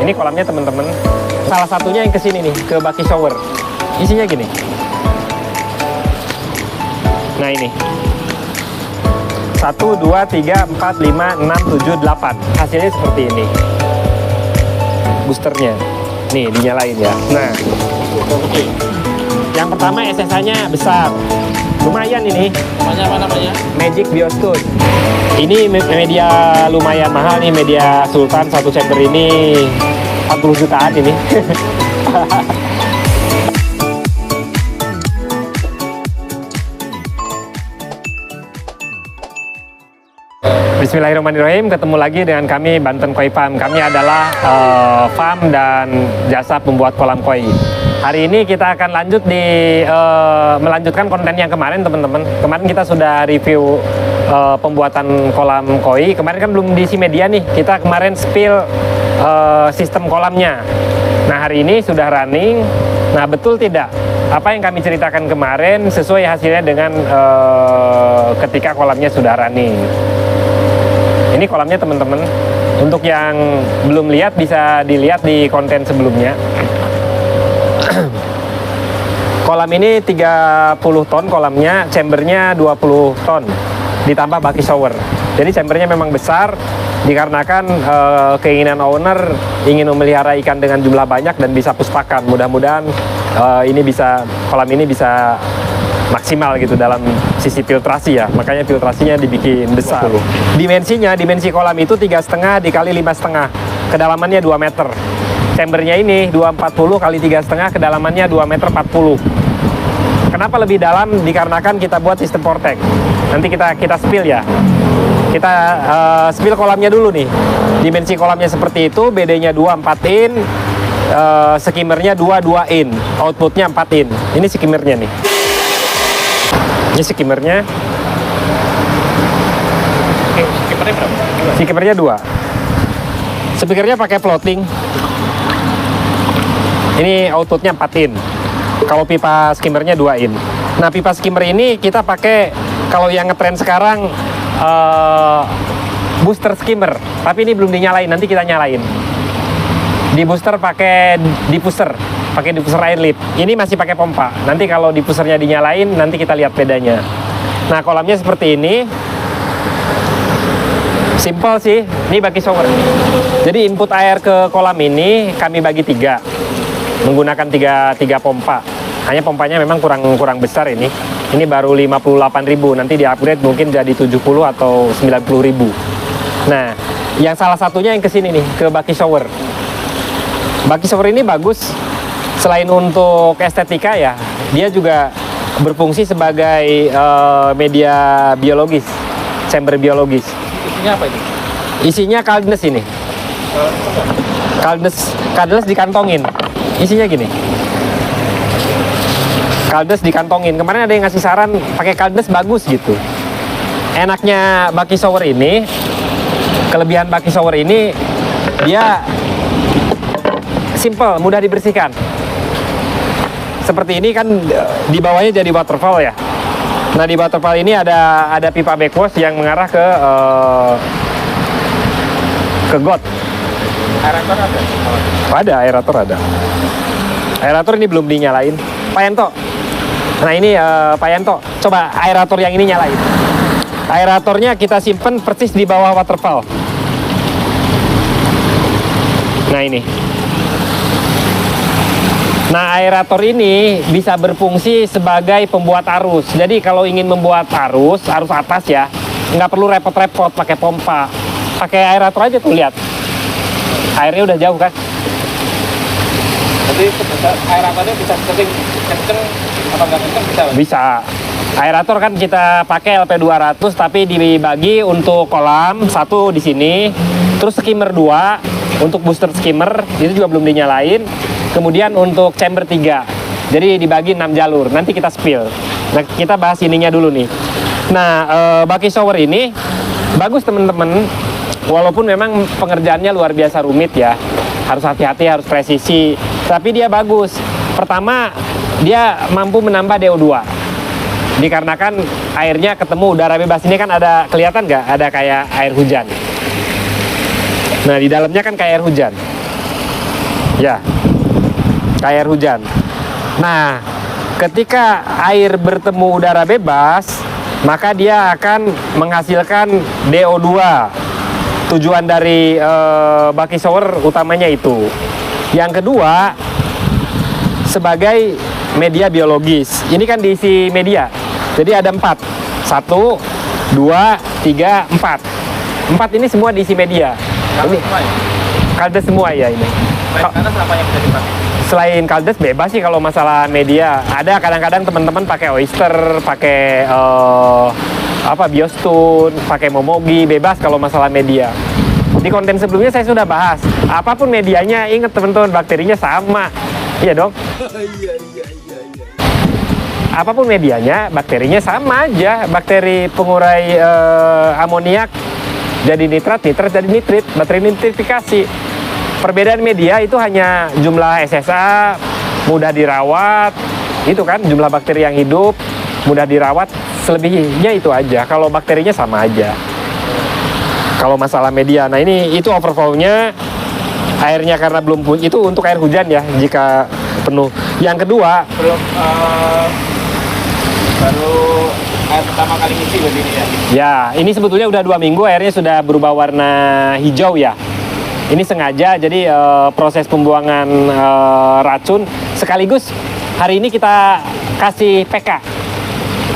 Ini kolamnya teman-teman. Salah satunya yang kesini nih, ke baki shower. Isinya gini. Nah ini. 1, 2, 3, 4, 5, 6, 7, 8. Hasilnya seperti ini. Boosternya. Nih, dinyalain ya. Nah. Yang pertama SSA-nya besar. Lumayan ini. Namanya apa namanya? Magic Biostone. Ini media lumayan mahal nih, media Sultan satu chamber ini 40 jutaan ini. Bismillahirrahmanirrahim, ketemu lagi dengan kami Banten Koi Farm. Kami adalah farm dan jasa pembuat kolam koi. Hari ini kita akan lanjut melanjutkan konten yang kemarin, teman-teman. Kemarin kita sudah review pembuatan kolam koi. Kemarin kan belum diisi media nih. Kita kemarin spill sistem kolamnya. Nah, hari ini sudah running. Nah, betul tidak? Apa yang kami ceritakan kemarin sesuai hasilnya dengan ketika kolamnya sudah running. Ini kolamnya teman-teman. Untuk yang belum lihat bisa dilihat di konten sebelumnya. Kolam ini 30 ton kolamnya, chambernya 20 ton ditambah baki shower. Jadi chambernya memang besar dikarenakan keinginan owner ingin memelihara ikan dengan jumlah banyak dan bisa puspakan. Mudah-mudahan kolam ini bisa maksimal gitu dalam sisi filtrasi ya, makanya filtrasinya dibikin besar. Dimensi kolam itu 3,5 dikali 5,5, kedalamannya 2 meter. Chambernya ini 240 kali 3,5, kedalamannya 2 meter 40. Kenapa lebih dalam? Dikarenakan kita buat sistem vortex. Nanti kita spill ya. Kita spill kolamnya dulu nih. Dimensi kolamnya seperti itu, BD-nya 24 in, skimmernya 22 in, outputnya 4 in. Ini skimmernya nih. Ini skimmernya. Oke, skimmernya berapa? Skimmernya 2. Speakernya pakai floating. Ini outputnya 4 in. Kalau pipa skimmernya 2 in. Nah, pipa skimmer ini kita pakai kalau yang ngetren sekarang booster skimmer. Tapi ini belum dinyalain, nanti kita nyalain. Di booster pakai diffuser air lip. Ini masih pakai pompa. Nanti kalau diffusernya dinyalain, nanti kita lihat bedanya. Nah, kolamnya seperti ini. Simple sih. Ini baki shower. Jadi input air ke kolam ini kami bagi 3. Menggunakan 3 pompa. Hanya pompanya memang kurang besar ini. Ini baru 58.000. Nanti di-upgrade mungkin jadi 70 atau 90.000. Nah, yang salah satunya yang kesini nih, ke baki shower. Baki shower ini bagus. Selain untuk estetika ya, dia juga berfungsi sebagai media biologis, chamber biologis. Isinya apa itu? Isinya caldness ini. Caldness dikantongin. Isinya gini. Caldness dikantongin. Kemarin ada yang ngasih saran pakai caldness bagus gitu. Enaknya baki shower ini, kelebihan baki shower ini, dia simple, mudah dibersihkan. Seperti ini kan di bawahnya jadi waterfall ya. Nah, di waterfall ini ada pipa backwash yang mengarah ke got. Aerator ada? Ada, aerator ada. Aerator ini belum dinyalain. Pak Yanto. Nah, ini Pak Yanto, coba aerator yang ini nyalain. Aeratornya kita simpen persis di bawah waterfall. Nah, ini. Nah, aerator ini bisa berfungsi sebagai pembuat arus. Jadi kalau ingin membuat arus atas ya, nggak perlu repot-repot pakai pompa. Pakai aerator aja tuh, lihat. Airnya udah jauh kan? Jadi aeratornya bisa setting kenceng apa nggak kenceng bisa? Bisa. Aerator kan kita pakai LP200 tapi dibagi untuk kolam 1 di sini, terus skimmer 2 untuk booster skimmer itu juga belum dinyalain. Kemudian untuk chamber 3. Jadi dibagi 6 jalur. Nanti kita spill. Nah, kita bahas ininya dulu nih. Nah, baki shower ini bagus teman-teman. Walaupun memang pengerjaannya luar biasa rumit ya. Harus hati-hati, harus presisi. Tapi dia bagus. Pertama, dia mampu menambah DO2. Dikarenakan airnya ketemu udara bebas. Ini kan ada, kelihatan nggak? Ada kayak air hujan. Nah, di dalamnya kan kayak air hujan. Ya, kayak air hujan. Nah, ketika air bertemu udara bebas, maka dia akan menghasilkan DO2. Tujuan dari baki shower utamanya itu. Yang kedua, sebagai media biologis. Ini kan diisi media. Jadi ada 4. 1, 2, 3, 4. 4 ini semua diisi media. Kalau Ini semua ya? kaldes semua ya ini. Karena apa yang bisa dipakai? Selain kaldes bebas sih kalau masalah media. Ada kadang-kadang teman-teman pakai oyster, pakai biostun, pakai momogi, bebas kalau masalah media. Di konten sebelumnya saya sudah bahas. Apapun medianya, ingat teman-teman, bakterinya sama. Iya dong. Apapun medianya, bakterinya sama aja. Bakteri pengurai amoniak jadi nitrat, nitrat jadi nitrit, bakteri nitrifikasi. Perbedaan media itu hanya jumlah SSA, mudah dirawat, itu kan jumlah bakteri yang hidup, mudah dirawat, selebihnya itu aja. Kalau bakterinya sama aja. Kalau masalah media, nah ini itu overflow-nya, airnya karena belum itu untuk air hujan ya, jika penuh. Yang kedua, Baru air pertama kali ngisi begini ya? ya ini sebetulnya udah 2 minggu airnya sudah berubah warna hijau ya. Ini sengaja, jadi proses pembuangan racun sekaligus hari ini kita kasih PK.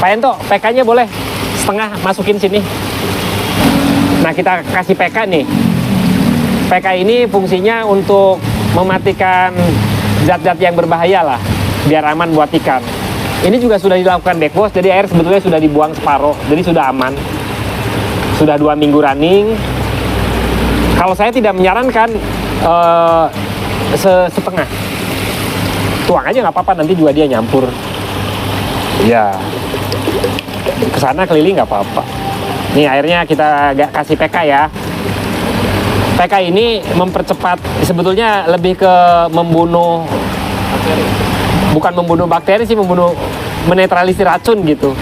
Pak Ento, PK-nya boleh setengah masukin sini. Nah, kita kasih PK nih. PK ini fungsinya untuk mematikan zat-zat yang berbahaya lah, biar aman buat ikan. Ini juga sudah dilakukan backwash, jadi air sebetulnya sudah dibuang separuh, jadi sudah aman. Sudah 2 minggu running. Kalau saya tidak menyarankan setengah. Tuang aja nggak apa-apa, nanti juga dia nyampur. Ya, kesana keliling nggak apa-apa. Nih airnya kita kasih PK ya. PK ini mempercepat, sebetulnya lebih ke membunuh, bukan membunuh bakteri sih, menetralisir racun gitu.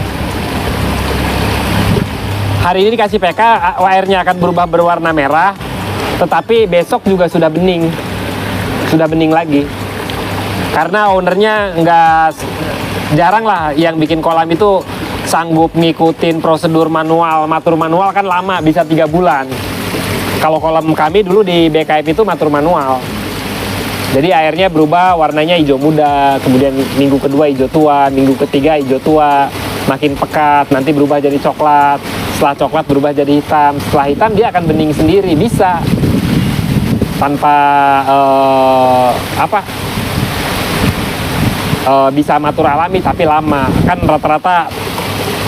Hari ini dikasih PK, airnya akan berubah berwarna merah, tetapi besok juga sudah bening lagi. Karena ownernya jarang lah yang bikin kolam itu sanggup ngikutin prosedur manual. Matur manual kan lama, bisa 3 bulan. Kalau kolam kami dulu di BKF itu matur manual. Jadi airnya berubah warnanya hijau muda, kemudian minggu kedua hijau tua, minggu ketiga hijau tua, makin pekat, nanti berubah jadi coklat. Setelah coklat berubah jadi hitam. Setelah hitam dia akan bening sendiri, bisa. Tanpa bisa matur alami tapi lama. Kan rata-rata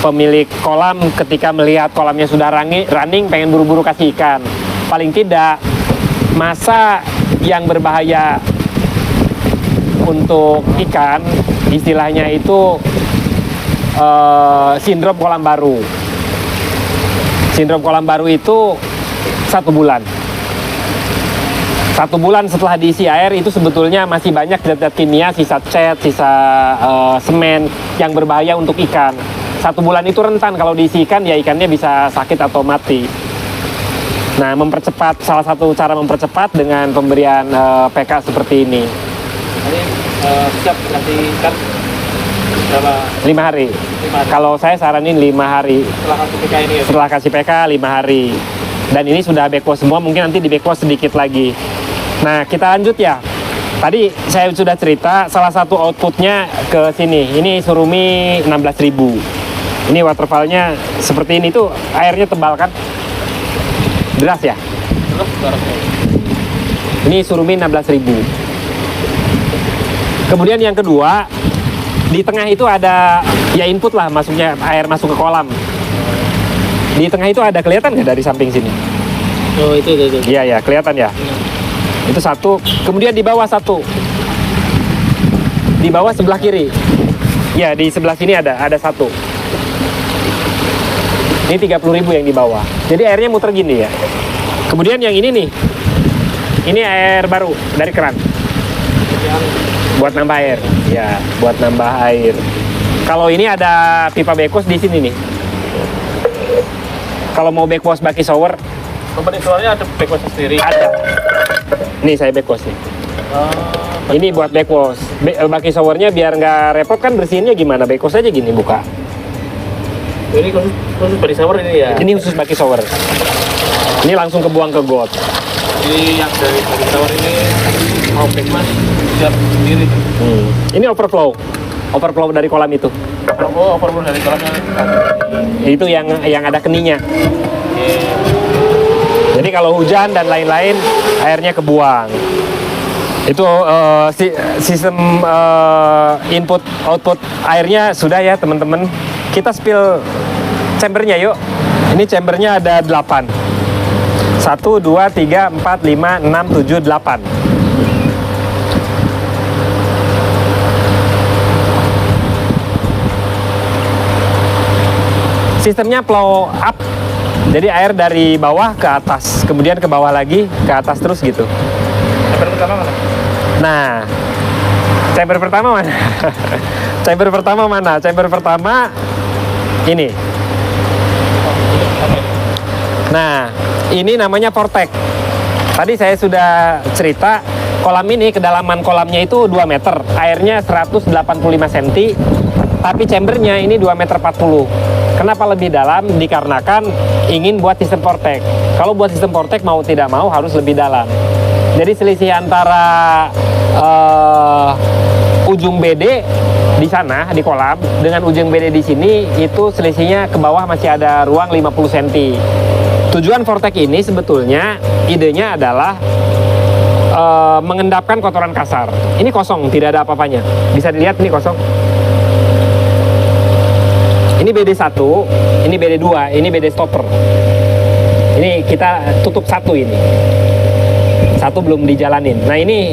pemilik kolam ketika melihat kolamnya sudah running pengen buru-buru kasih ikan. Paling tidak masa yang berbahaya untuk ikan istilahnya itu sindrom kolam baru. Sindrom kolam baru itu 1 bulan. 1 bulan setelah diisi air itu sebetulnya masih banyak zat-zat kimia, sisa cat, sisa semen yang berbahaya untuk ikan. 1 bulan itu rentan kalau diisi ikan, ya ikannya bisa sakit atau mati. Nah, salah satu cara mempercepat dengan pemberian PK seperti ini. Jadi siap kasih ikan berapa? 5 hari. 5 hari. Kalau saya saranin 5 hari. Setelah kasih PK ini ya? Setelah kasih PK 5 hari. Dan ini sudah backwash semua, mungkin nanti di backwash sedikit lagi. Nah, kita lanjut ya. Tadi saya sudah cerita salah satu outputnya ke sini. Ini surumi 16.000. Ini waterfallnya seperti ini tuh, airnya tebal kan? Deras ya? Terus berapa? Ini surumi 16.000. Kemudian yang kedua, di tengah itu ada ya input lah, masuknya air masuk ke kolam. Di tengah itu ada, kelihatan nggak dari samping sini? Oh, itu. Iya ya, kelihatan ya. Itu 1. Kemudian di bawah 1. Di bawah sebelah kiri. Ya, di sebelah sini ada 1. Ini 30.000 yang di bawah. Jadi airnya muter gini ya. Kemudian yang ini nih. Ini air baru dari keran. Buat nambah air. Ya, buat nambah air. Kalau ini ada pipa backwash di sini nih. Kalau mau backwash baki shower, Kompetitornya ada backwash sendiri. ada. Nih saya backwash nih. Ini buat backwash. Baki showernya biar nggak repot kan bersihinnya gimana? Backwash aja gini buka. Ini khusus body shower ini ya. Ini khusus baki shower. Ini langsung kebuang ke got. Jadi yang dari body shower ini mau back mas siap sendiri. Ini overflow dari kolam itu. Oh, overflow dari kolamnya. Itu yang ada keninya. Jadi kalau hujan dan lain-lain airnya kebuang. Itu sistem input output airnya sudah ya teman-teman. Kita spill chambernya yuk. Ini chambernya ada 8. 1, 2, 3, 4, 5, 6, 7, 8. Sistemnya flow up. Jadi air dari bawah ke atas, kemudian ke bawah lagi, ke atas terus gitu. Chamber pertama mana? Nah, chamber pertama mana? Chamber pertama mana? Chamber pertama ini. Nah, ini namanya Vortex. Tadi saya sudah cerita, kolam ini kedalaman kolamnya itu 2 meter, airnya 185 cm, tapi chambernya ini 2 meter 40. Kenapa lebih dalam? Dikarenakan ingin buat sistem Vortex. Kalau buat sistem Vortex mau tidak mau harus lebih dalam. Jadi selisih antara ujung BD di sana di kolam dengan ujung BD di sini itu selisihnya ke bawah masih ada ruang 50 cm. Tujuan Vortex ini sebetulnya idenya adalah mengendapkan kotoran kasar. Ini kosong, tidak ada apa-apanya. Bisa dilihat ini kosong. Ini BD1, ini BD2, ini BD stopper. Ini kita tutup satu ini. Satu belum dijalanin. Nah ini,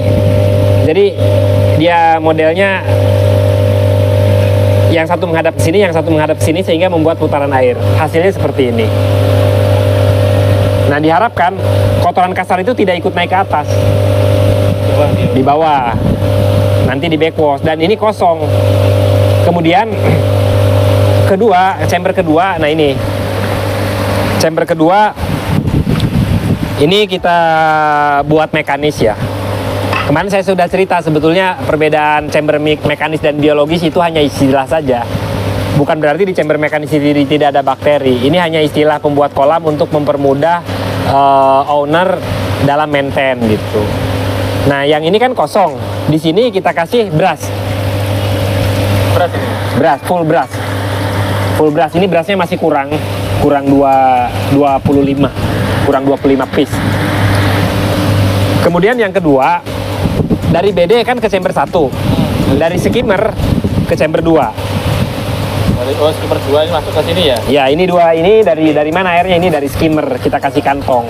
jadi dia modelnya yang satu menghadap ke sini, yang satu menghadap ke sini sehingga membuat putaran air. Hasilnya seperti ini. Nah diharapkan kotoran kasar itu tidak ikut naik ke atas. Di bawah. Nanti di backwash. Dan ini kosong. Kemudian chamber kedua, nah ini chamber kedua ini kita buat mekanis ya. Kemarin saya sudah cerita sebetulnya perbedaan chamber mekanis dan biologis itu hanya istilah saja. Bukan berarti di chamber mekanis ini tidak ada bakteri. Ini hanya istilah pembuat kolam untuk mempermudah owner dalam maintain gitu. Nah yang ini kan kosong. Di sini kita kasih brush, full brush. Full brush, ini brushnya masih kurang 25 piece. Kemudian yang kedua, dari BD kan ke chamber 1, dari skimmer ke chamber 2. Skimmer 2 ini masuk ke sini ya? Ya, ini 2 ini dari mana airnya? Ini dari skimmer, kita kasih kantong.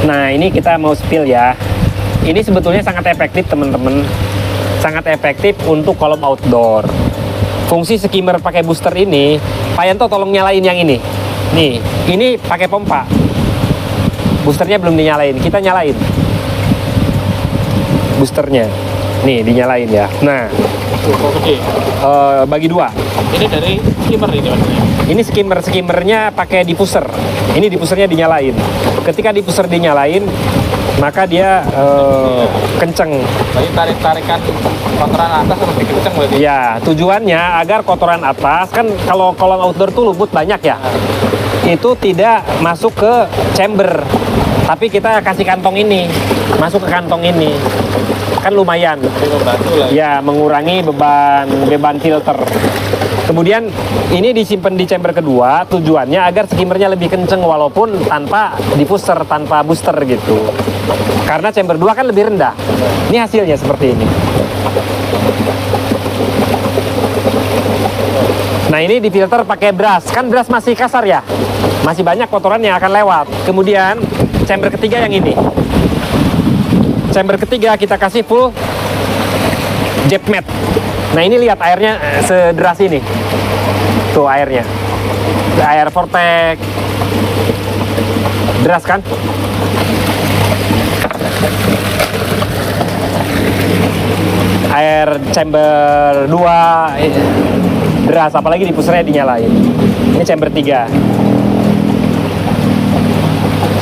Nah, ini kita mau spill ya. Ini sebetulnya sangat efektif teman-teman. Sangat efektif untuk kolam outdoor. Fungsi skimmer pakai booster ini, Pak Yanto tolong nyalain yang ini. Nih, ini pakai pompa. Boosternya belum dinyalain, kita nyalain. Boosternya, nih dinyalain ya. Nah, bagi 2. Ini dari skimmer ini maksudnya? Ini skimmernya pakai diffuser. Ini diffusernya dinyalain. Ketika diffuser dinyalain, maka dia kenceng. Jadi tarikan kotoran atas lebih kenceng berarti? Ya, tujuannya agar kotoran atas, kan kalau kolam outdoor tuh lumpur banyak ya, itu tidak masuk ke chamber, tapi kita kasih kantong ini, masuk ke kantong ini, kan lumayan. Ya, mengurangi beban filter. Kemudian ini disimpan di chamber kedua, tujuannya agar skimmernya lebih kenceng walaupun tanpa diffuser, tanpa booster gitu. Karena chamber 2 kan lebih rendah. Ini hasilnya seperti ini. Nah ini difilter pakai brush, kan brush masih kasar ya, masih banyak kotoran yang akan lewat. Kemudian chamber ketiga yang ini, chamber ketiga kita kasih full jet mat. Nah ini lihat airnya sederas ini, tuh airnya, air Vortex, deras kan? Air chamber 2 deras, apalagi diffusernya dinyalain. Ini chamber 3.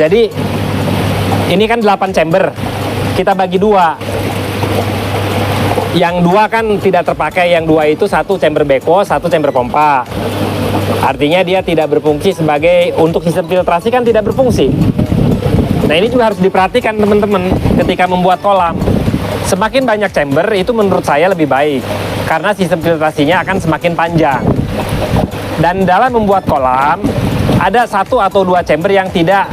Jadi ini kan 8 chamber, kita bagi 2. Yang dua kan tidak terpakai, yang dua itu satu chamber backwash, satu chamber pompa. Artinya dia tidak berfungsi sebagai, untuk sistem filtrasi kan tidak berfungsi. Nah ini juga harus diperhatikan teman-teman ketika membuat kolam. Semakin banyak chamber itu menurut saya lebih baik, karena sistem filtrasinya akan semakin panjang. Dan dalam membuat kolam, ada satu atau dua chamber yang tidak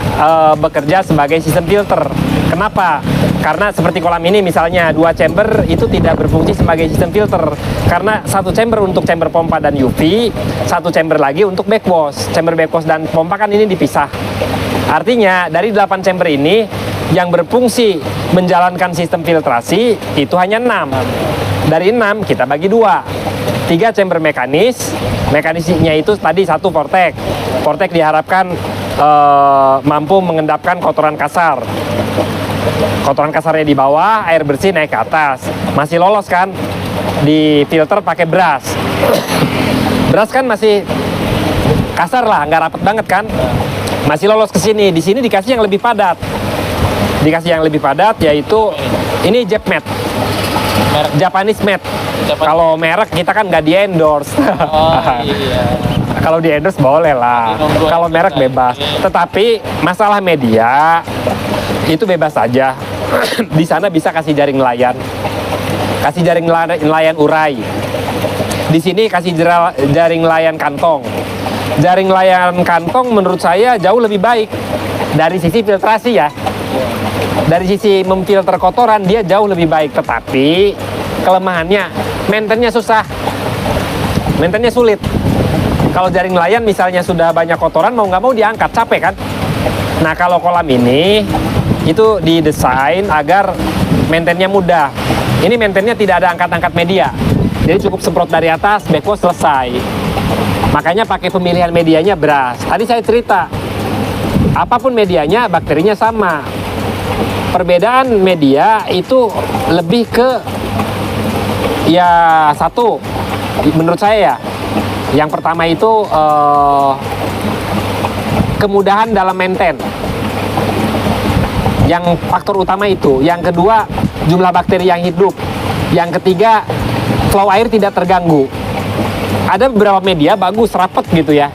bekerja sebagai sistem filter. Kenapa? Karena seperti kolam ini misalnya, dua chamber itu tidak berfungsi sebagai sistem filter. Karena satu chamber untuk chamber pompa dan UV, satu chamber lagi untuk backwash. Chamber backwash dan pompa kan ini dipisah. Artinya dari 8 chamber ini, yang berfungsi menjalankan sistem filtrasi itu hanya 6. Dari 6 kita bagi 2. 3 chamber mekanis. Mekanisnya itu tadi satu vortex. Vortex diharapkan mampu mengendapkan kotoran kasar. Kotoran kasarnya di bawah, air bersih naik ke atas. Masih lolos kan? Di filter pakai brush. Brush kan masih kasar lah, nggak rapet banget kan? Masih lolos ke sini. Di sini dikasih yang lebih padat. Dikasih yang lebih padat, yaitu ini Jap Mat, Japanese Mat. Kalau merek kita kan nggak di endorse. Oh iya. Kalau di endorse boleh lah. Kalau merek bebas. Tetapi masalah media itu bebas saja. Di sana bisa kasih jaring nelayan, kasih jaring nelayan urai. Di sini kasih jaring nelayan kantong. Jaring nelayan kantong menurut saya jauh lebih baik dari sisi filtrasi ya. Dari sisi memfilter kotoran dia jauh lebih baik, tetapi kelemahannya maintenance-nya susah, maintenance-nya sulit. Kalau jaring nelayan misalnya sudah banyak kotoran, mau nggak mau diangkat, capek kan. Nah kalau kolam ini itu didesain agar maintenance-nya mudah. Ini maintenance-nya tidak ada angkat-angkat media, jadi cukup semprot dari atas, backwash selesai. Makanya pakai pemilihan medianya brush. Tadi saya cerita, apapun medianya bakterinya sama. Perbedaan media itu lebih ke ya satu, menurut saya ya. Yang pertama itu kemudahan dalam maintain. Yang faktor utama itu. Yang kedua, jumlah bakteri yang hidup. Yang ketiga, flow air tidak terganggu. Ada beberapa media bagus, rapet gitu ya.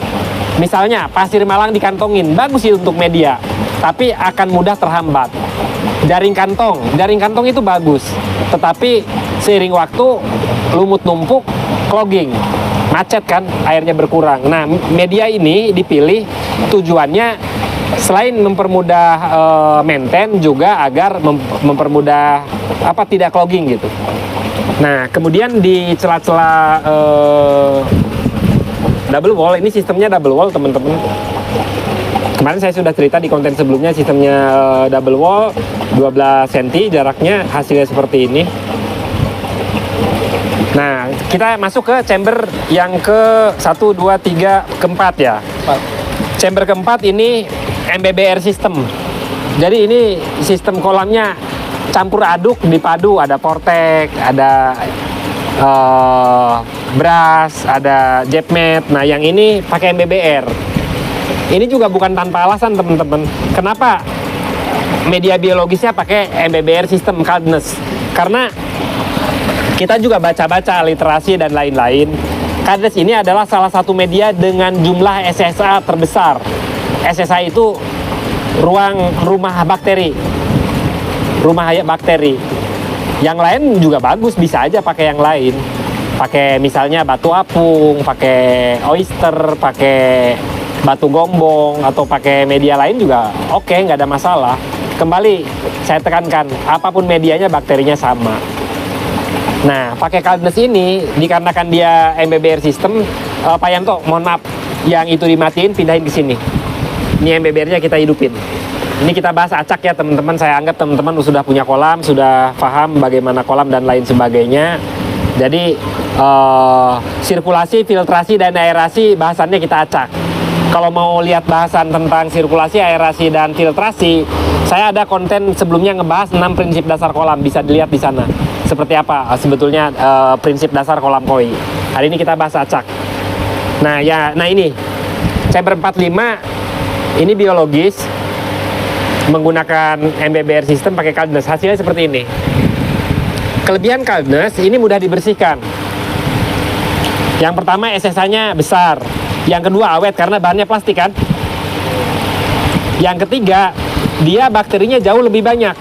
Misalnya pasir malang dikantongin, bagus sih untuk media, tapi akan mudah terhambat. Jaring kantong itu bagus, tetapi seiring waktu lumut numpuk, clogging, macet kan, airnya berkurang. Nah, media ini dipilih tujuannya selain mempermudah maintain, juga agar mempermudah tidak clogging gitu. Nah, kemudian di celah-celah double wall, ini sistemnya double wall teman-teman. Kemarin saya sudah cerita di konten sebelumnya, sistemnya double wall 12 cm jaraknya, hasilnya seperti ini. Nah, kita masuk ke chamber yang ke 1, 2, 3, keempat ya. Chamber keempat ini MBBR system. Jadi ini sistem kolamnya campur aduk, dipadu, ada vortex, ada brush, ada Jap Mat. Nah, yang ini pakai MBBR. Ini juga bukan tanpa alasan teman-teman. Kenapa media biologisnya pakai MBBR sistem Cadnes? Karena kita juga baca-baca literasi dan lain-lain. Cadnes ini adalah salah satu media dengan jumlah SSA terbesar. SSA itu rumah bakteri. Rumah bakteri. Yang lain juga bagus, bisa aja pakai yang lain. Pakai misalnya batu apung, pakai oyster, pakai batu gombong, atau pakai media lain juga oke, nggak ada masalah. Kembali saya tekankan, apapun medianya bakterinya sama. Nah, pakai Cadnes ini dikarenakan dia MBBR system. Pak Yanto, mohon maaf, yang itu dimatiin, pindahin ke sini. Ini MBBR-nya kita hidupin. Ini kita bahas acak ya teman-teman. Saya anggap teman-teman sudah punya kolam, sudah paham bagaimana kolam dan lain sebagainya. Jadi sirkulasi, filtrasi, dan aerasi bahasannya kita acak. Kalau mau lihat bahasan tentang sirkulasi, aerasi, dan filtrasi, saya ada konten sebelumnya ngebahas 6 prinsip dasar kolam. Bisa dilihat di sana. Seperti apa sebetulnya prinsip dasar kolam koi. Hari ini kita bahas acak. Nah ini chamber 45 ini biologis, menggunakan MBBR system pakai Cadnes. Hasilnya seperti ini. Kelebihan Calbnes ini mudah dibersihkan. Yang pertama SSA-nya besar. Yang kedua awet karena bahannya plastik kan. Yang ketiga dia bakterinya jauh lebih banyak.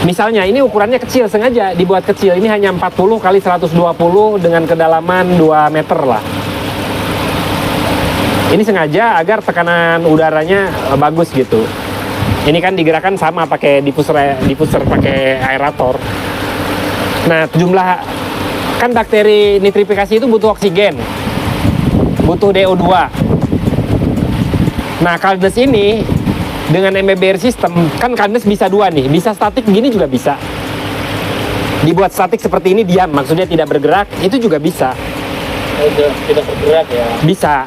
Misalnya ini ukurannya kecil, sengaja dibuat kecil. Ini hanya 40 kali 120 dengan kedalaman 2 meter lah. Ini sengaja agar tekanan udaranya bagus gitu. Ini kan digerakkan sama pakai diffuser pakai aerator. Nah, jumlah kan bakteri nitrifikasi itu butuh oksigen, butuh DO2. Nah, Calbnes ini dengan MBBR system kan Calbnes bisa dua nih, bisa statik gini juga bisa. Dibuat statik seperti ini diam, maksudnya tidak bergerak, itu juga bisa. Tidak bergerak ya. Bisa.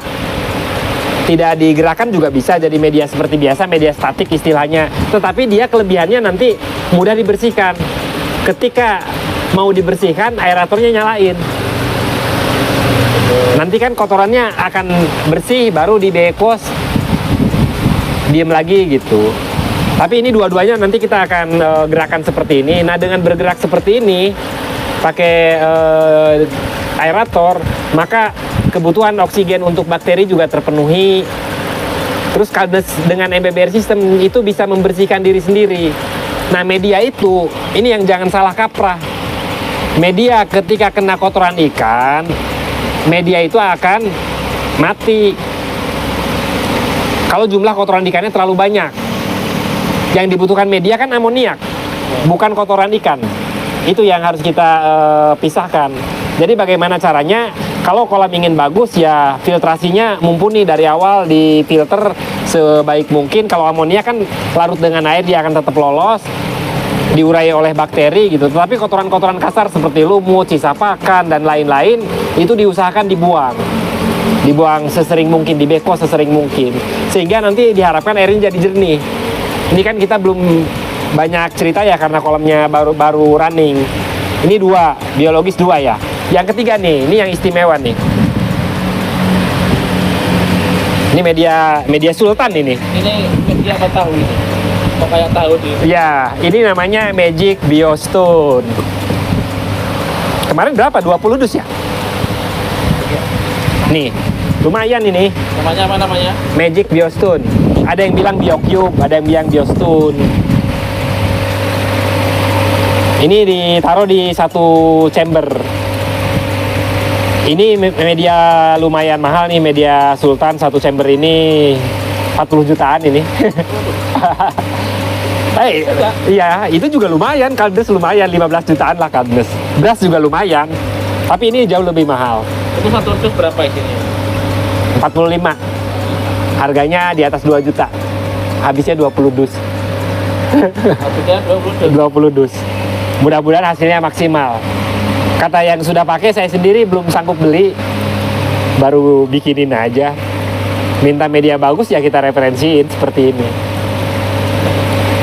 Tidak digerakkan juga bisa jadi media seperti biasa, media statik istilahnya. Tetapi dia kelebihannya nanti mudah dibersihkan. Ketika mau dibersihkan, aeratornya nyalain. Nanti kan kotorannya akan bersih, baru di bekos, diem lagi gitu. Tapi ini dua-duanya nanti kita akan gerakan seperti ini. Nah, dengan bergerak seperti ini, pakai aerator, maka kebutuhan oksigen untuk bakteri juga terpenuhi. Terus Calbnes dengan MBBR system itu bisa membersihkan diri sendiri. Nah, media itu, ini yang jangan salah kaprah. Media ketika kena kotoran ikan, media itu akan mati. Kalau jumlah kotoran ikannya terlalu banyak. Yang dibutuhkan media kan amoniak, bukan kotoran ikan. Itu yang harus kita pisahkan. Jadi bagaimana caranya? Kalau kolam ingin bagus ya filtrasinya mumpuni dari awal, di filter sebaik mungkin. Kalau amonia kan larut dengan air, dia akan tetap lolos, diurai oleh bakteri gitu. Tetapi kotoran-kotoran kasar seperti lumut, sisa pakan dan lain-lain itu diusahakan dibuang sesering mungkin, di beko sesering mungkin, sehingga nanti diharapkan airnya jadi jernih. Ini kan kita belum banyak cerita ya karena kolamnya baru running. Ini dua, biologis dua ya. Yang ketiga nih, ini yang istimewa nih. Ini media sultan ini. Ini media apa tahu ini? Kok kayak tahu di? Ya, ini namanya Magic Biostone. Kemarin berapa? 20 dus ya? Nih, lumayan ini. Namanya apa namanya? Magic Biostone. Ada yang bilang BioCube, ada yang bilang Biostone. Ini ditaruh di satu chamber. Ini media lumayan mahal nih, media Sultan satu chamber ini 40 jutaan ini. Iya, itu juga lumayan. Calbnes lumayan, 15 jutaan lah Calbnes. Beras juga lumayan, tapi ini jauh lebih mahal. Itu satu dus berapa isinya? 45. Harganya di atas 2 juta. Habisnya 20 dus. Habisnya 20 dus. Mudah-mudahan hasilnya maksimal. Kata yang sudah pakai, saya sendiri belum sanggup beli, baru bikinin aja. Minta media bagus ya kita referensiin seperti ini.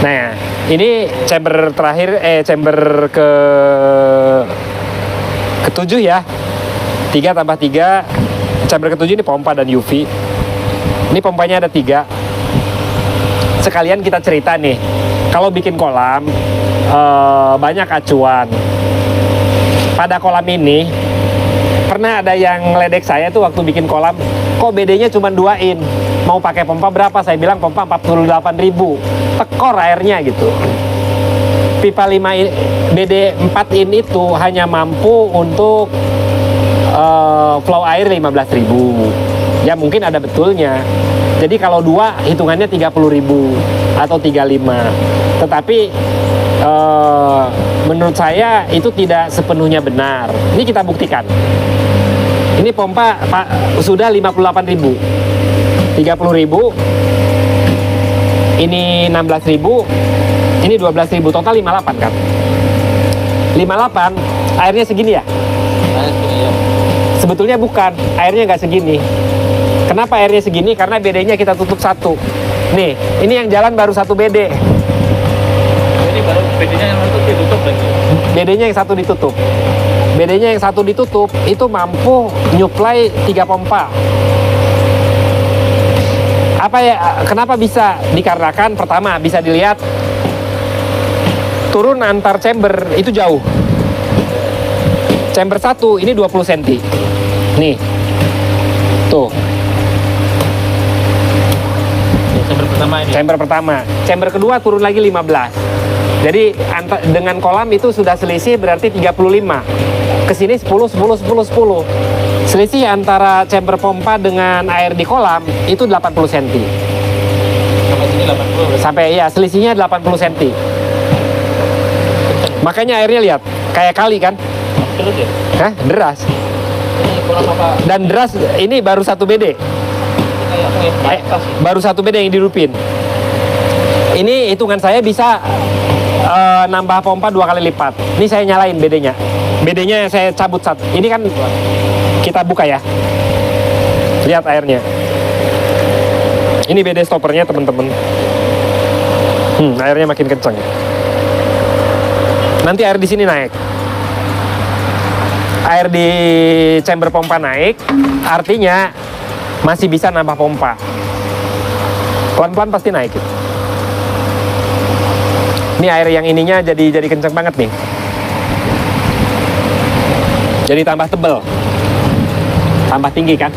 Nah, ini chamber terakhir, chamber ketujuh ya. 3 tambah 3. Chamber ketujuh ini pompa dan UV. Ini pompanya ada 3. Sekalian kita cerita nih, kalau bikin kolam banyak acuan. Pada kolam ini pernah ada yang ngeledek saya tuh waktu bikin kolam, kok BD-nya cuma 2 in, mau pakai pompa berapa? Saya bilang pompa 48.000, tekor airnya gitu. Pipa 5 in, BD 4 in itu hanya mampu untuk flow air 15.000. Ya mungkin ada betulnya. Jadi kalau 2 hitungannya 30.000 atau 35. Tetapi menurut saya itu tidak sepenuhnya benar. Ini kita buktikan. Ini pompa sudah 58.000, 30.000, ini 16.000, ini 12.000, total 58 kan? 58, airnya segini ya? Sebetulnya bukan, airnya nggak segini. Kenapa airnya segini? Karena BD-nya kita tutup 1. Nih, ini yang jalan baru 1 BD. Baru BD-nya yang satu ditutup lagi. BD-nya yang 1 ditutup. BD-nya yang 1 ditutup itu mampu nyuplai 3 pompa. Apa ya? Kenapa bisa? Dikarenakan pertama bisa dilihat turun antar chamber itu jauh. Chamber 1 ini 20 cm. Nih. Tuh. Chamber pertama ini. Chamber pertama. Chamber kedua turun lagi 15. Jadi dengan kolam itu sudah selisih berarti 35. Kesini 10, 10, 10, 10. Selisih antara chamber pompa dengan air di kolam itu 80 cm. Sampai sini 80. Sampai ya selisihnya 80 cm. Makanya airnya lihat kayak kali kan? Terus ya? Hah? Deras. Ini kolam apa? Dan deras ini baru 1 BD. Kayak apa ya? Batas. Baru 1 BD yang dihidupin. Ini hitungan saya bisa nambah pompa 2 kali lipat. Ini saya nyalain BD-nya. BD-nya saya cabut satu. Ini kan kita buka ya. Lihat airnya. Ini BD stoppernya teman-teman. Airnya makin kencang. Nanti air di sini naik. Air di chamber pompa naik, artinya masih bisa nambah pompa. Pelan-pelan pasti naik. Ini air yang ininya jadi kencang banget nih. Jadi tambah tebel. Tambah tinggi kan?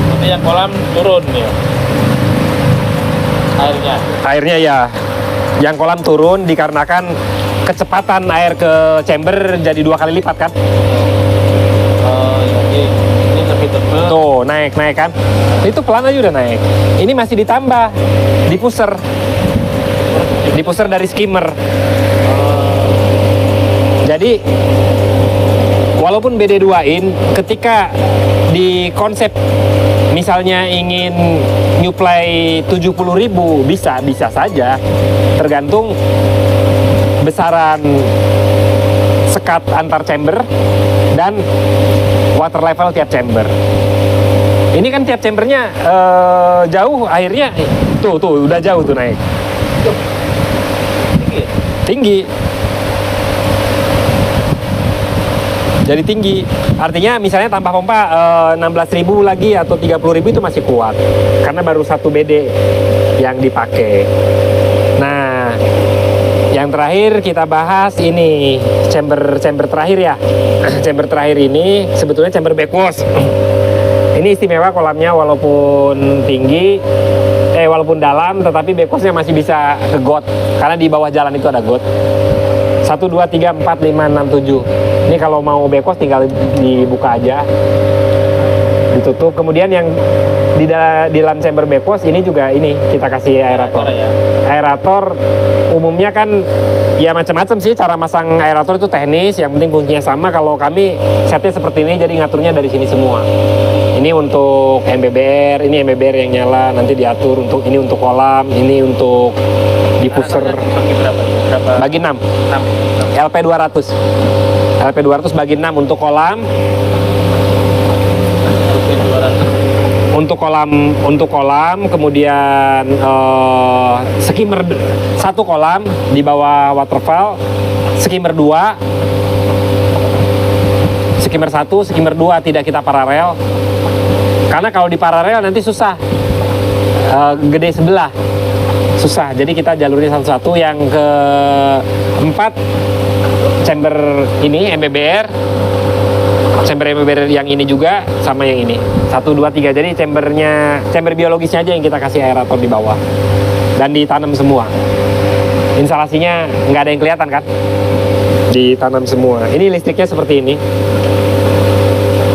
Tapi yang kolam turun ya. Airnya. Airnya ya. Yang kolam turun dikarenakan kecepatan air ke chamber jadi 2 kali lipat kan? Oh, jadi ini lebih tebal. Tuh, naik kan? Itu pelan aja udah naik. Ini masih ditambah, dipuser dari skimmer. Jadi walaupun BD2-in, ketika di konsep misalnya ingin nyuplai 70.000 bisa saja, tergantung besaran sekat antar chamber dan water level tiap chamber. Ini kan tiap chambernya jauh, airnya tuh udah jauh tuh naik. Tinggi ya? Tinggi. Jadi tinggi. Artinya misalnya tambah pompa 16.000 lagi atau 30.000 itu masih kuat. Karena baru 1 BD yang dipakai. Nah, yang terakhir kita bahas ini chamber terakhir ya. Chamber terakhir ini sebetulnya chamber backwash. Ini istimewa kolamnya walaupun tinggi, walaupun dalam, tetapi backwashnya masih bisa ke got. Karena di bawah jalan itu ada got. 1, 2, 3, 4, 5, 6, 7. Ini kalau mau backwash tinggal dibuka aja, ditutup. Kemudian yang di dalam chamber backwash ini juga ini kita kasih aerator. Aerator umumnya kan ya macam-macam sih cara masang aerator itu teknis. Yang penting kuncinya sama. Kalau kami setnya seperti ini, jadi ngaturnya dari sini semua. Ini untuk MBBR, ini MBBR yang nyala, nanti diatur untuk ini untuk kolam, ini untuk diffuser. Bagi berapa? Bagi 6. 6. LP 200. LP 200 bagi 6 untuk kolam. Untuk kolam, kemudian skimmer 1 kolam di bawah waterfall, skimmer 2, skimmer 1, skimmer 2 tidak kita paralel. Karena kalau di paralel nanti susah, gede sebelah, susah. Jadi kita jalurnya satu-satu. Yang keempat chamber ini MBBR, chamber MBBR yang ini juga sama yang ini 1, 2, 3. Jadi chamber biologisnya aja yang kita kasih aerator di bawah dan ditanam semua. Instalasinya nggak ada yang kelihatan kan, ditanam semua. Ini listriknya seperti ini.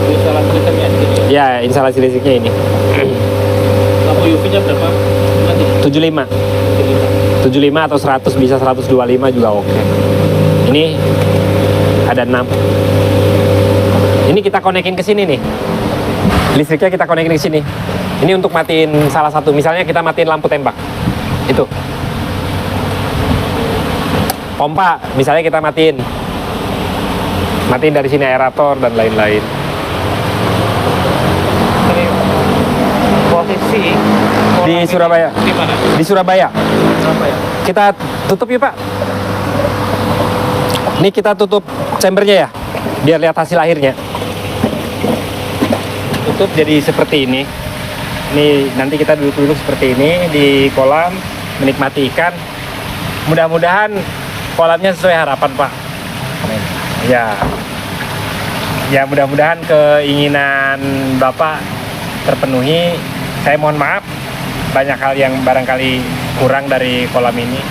Instalasi listriknya Ya, instalasi listriknya ini. Lampu UV-nya berapa? 75 atau 100, bisa 125 juga oke. Ini ada 6. Ini kita konekin ke sini nih. Listriknya kita konekin ke sini. Ini untuk matiin salah satu. Misalnya kita matiin lampu tembak. Itu. Pompa, misalnya kita matiin. Matiin dari sini aerator dan lain-lain. Posisi Di Surabaya. Di mana? Di Surabaya. Surabaya. Kita tutup yuk Pak. Ini kita tutup chambernya ya, biar lihat hasil akhirnya. Tutup jadi seperti ini. Ini nanti kita duduk-duduk seperti ini di kolam, menikmati ikan. Mudah-mudahan kolamnya sesuai harapan Pak. Ya, ya mudah-mudahan keinginan Bapak terpenuhi. Saya mohon maaf banyak hal yang barangkali kurang dari kolam ini.